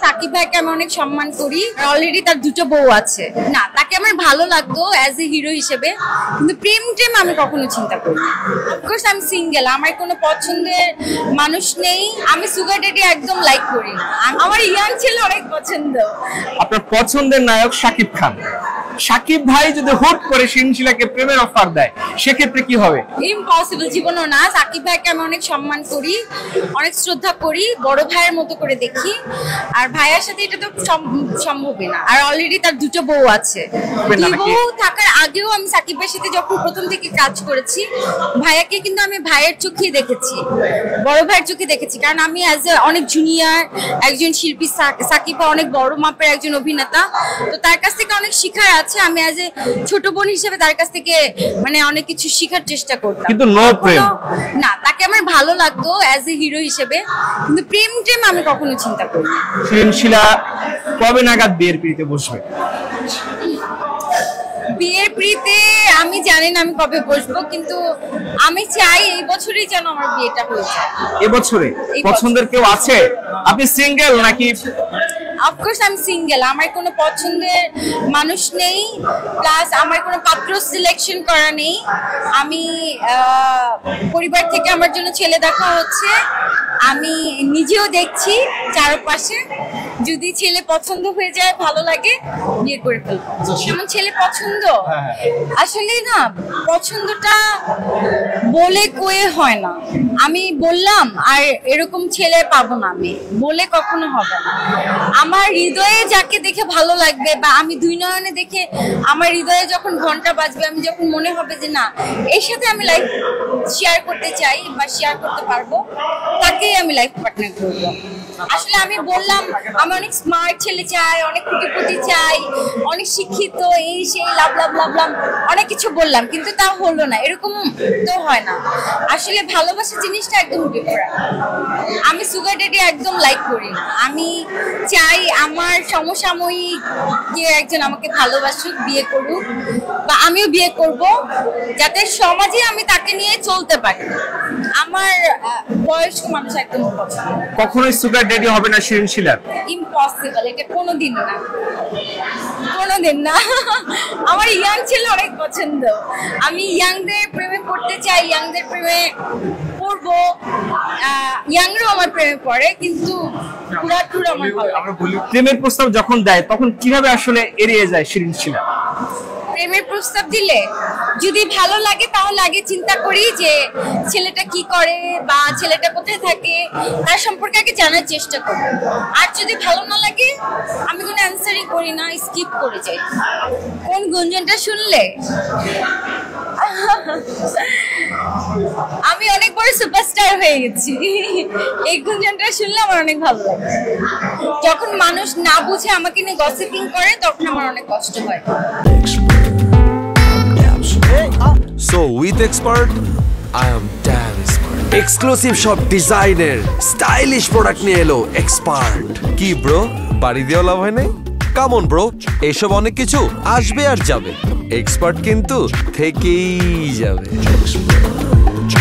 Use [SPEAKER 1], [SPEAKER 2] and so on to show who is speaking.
[SPEAKER 1] সাকিব ভাইকে আমি অনেক সম্মান করি, অলরেডি তার দুটো বউ আছে। না, তাকে আমার ভালো লাগতো অ্যাজ এ হিরো হিসেবে, কিন্তু প্রেম আমি কখনো চিন্তা করি না। অফকোর্স আমি সিঙ্গেল, আমার কোনো পছন্দের মানুষ নেই, আমি সুগার ডেডি একদম লাইক করি না। আমার ইয়াং ছেলে অনেক পছন্দ।
[SPEAKER 2] আপনার পছন্দের নায়ক শাকিব খান, শাকিব ভাই যদি হুট করে শিনশিলাকে প্রেমের অফার দেয় সেক্ষেত্রে কি হবে?
[SPEAKER 1] ইম্পসিবল, জীবনও না। সাকিব ভাইকে আমি অনেক সম্মান করি, অনেক শ্রদ্ধা করি, বড় ভাইয়ের মতো করে দেখি। আর ভাইয়ের সাথে এটা তো সম্ভবই না। আর অলরেডি তার দুটো বউ আছে। বউ থাকার আগেও আমি সাকিব ভাইয়ের সাথে যখন প্রথম থেকে কাজ করেছি, ভাইয়াকে কিন্তু আমি ভাইয়ের চোখে দেখেছি, বড় ভাইয়ের চোখে দেখেছি। কারণ আমি অ্যাজ এ অনেক জুনিয়র একজন শিল্পী, সাকিব ভাই অনেক বড় মাপের একজন অভিনেতা, তো তার কাছ থেকে অনেক শিখার আছে। আমি অ্যাজ এ ছোট বোন হিসেবে তার কাছ থেকে মানে অনেক কিছু শিখার চেষ্টা করতাম,
[SPEAKER 2] কিন্তু নো প্রেম
[SPEAKER 1] না। তাকে আমার ভালো লাগতো অ্যাজ এ হিরো হিসেবে, কিন্তু প্রেম আমি কখনো চিন্তা করি না।
[SPEAKER 2] শিনশিলা কবে নাগাদ বিয়ের পিড়িতে বসবে?
[SPEAKER 1] বিয়ের পিড়িতে আমি জানি না আমি কবে বসবো, কিন্তু আমি চাই এই বছরই যেন আমার বিয়েটা হয়ে যায়।
[SPEAKER 2] এবছরে পছন্দের কেউ আছে? আপনি সিঙ্গেল নাকি?
[SPEAKER 1] অফকোর্স আমি সিঙ্গেল, আমার কোনো পছন্দের মানুষ নেই, প্লাস আমার কোনো পাত্র সিলেকশন করা নেই। আমি পরিবার থেকে আমার জন্য ছেলে দেখা হচ্ছে, আমি নিজেও দেখছি চারপাশে, যদি ছেলে পছন্দ হয়ে যায়, ভালো লাগে, বিয়ে করে ফেলবো। যেমন ছেলে পছন্দ আসলে না, পছন্দটা বলে কয়ে হয় না। আমি বললাম আর এরকম ছেলে পাবো না, আমি বলে কখনো হবে না। আমার হৃদয়ে যাকে দেখে ভালো লাগবে, বা আমি দুই নয়নে দেখে আমার হৃদয়ে যখন ঘন্টা বাজবে, আমি যখন মনে হবে যে না, এর সাথে আমি লাইফ শেয়ার করতে চাই বা শেয়ার করতে পারবো, তাকেই আমি লাইফ পার্টনার করবো। আসলে আমি বললাম আমি অনেক স্মার্ট ছেলে চাই, অনেক কোটিপতি চাই, অনেক শিক্ষিত, এই সেই লাভ লাভ লাভ লাভ অনেক কিছু বললাম, কিন্তু তা হলো না। এরকম তো হয় না। আসলে ভালোবাসা জিনিসটা একদম ডিফারেন্ট। আমি সুগার ডেডি একদম লাইক করি না। আমি চাই আমার সমসাময়িক যে একজন আমাকে ভালোবাসুক, বিয়ে করুক, বা আমিও বিয়ে করব, যাতে সমাজে আমি তাকে নিয়ে চলতে পারি। আমার বয়স্ক মানুষ একদম পছন্দ।
[SPEAKER 2] কখনোই সুগার ডেডি হবে না শিনশিলার?
[SPEAKER 1] ইম্পসিবল, এটা কোনোদিন না, কোনোদিন না। আমার ইয়াং ছেলে অনেক পছন্দ। আমি ইয়াংদের প্রেমে পড়তে চাই, ইয়াংদের প্রেমে পড়বো, ইয়াংরাও আমার প্রেমে পড়ে, কিন্তু পুরাটুর আমার ভালো।
[SPEAKER 2] প্রেমের প্রস্তাব যখন দেয় তখন কিভাবে আসলে এড়িয়ে যায় শিনশিলা?
[SPEAKER 1] প্রেমের প্রস্তাব দিলে যদি ভালো লাগে, তাহলে আগে চিন্তা করি যে ছেলেটা কি করে বা ছেলেটা কোথায় থাকে, তার সম্পর্কে আগে জানার চেষ্টা করি। আর যদি ভালো না লাগে, আমি কোনো অ্যান্সারই করি না, স্কিপ করে যাই। কোন গুঞ্জনটা শুনলে? আমি অনেক বড় সুপারস্টার হয়ে গেছি, এই গুঞ্জনটা শুনলে আমার অনেক ভালো লাগে। যখন মানুষ না বুঝে আমাকে নিয়ে গসিপিং করে, তখন আমার অনেক কষ্ট হয়।
[SPEAKER 3] So with expert, I am damn expert. Exclusive shop designer, stylish product নিয়ে এলো expert. কি ব্রো, বাড়ি দিয়ে লাভ হয় নাই? Come on bro, এসব অনেক কিছু আসবে আর যাবে, এক্সপার্ট কিন্তু থেকেই যাবে।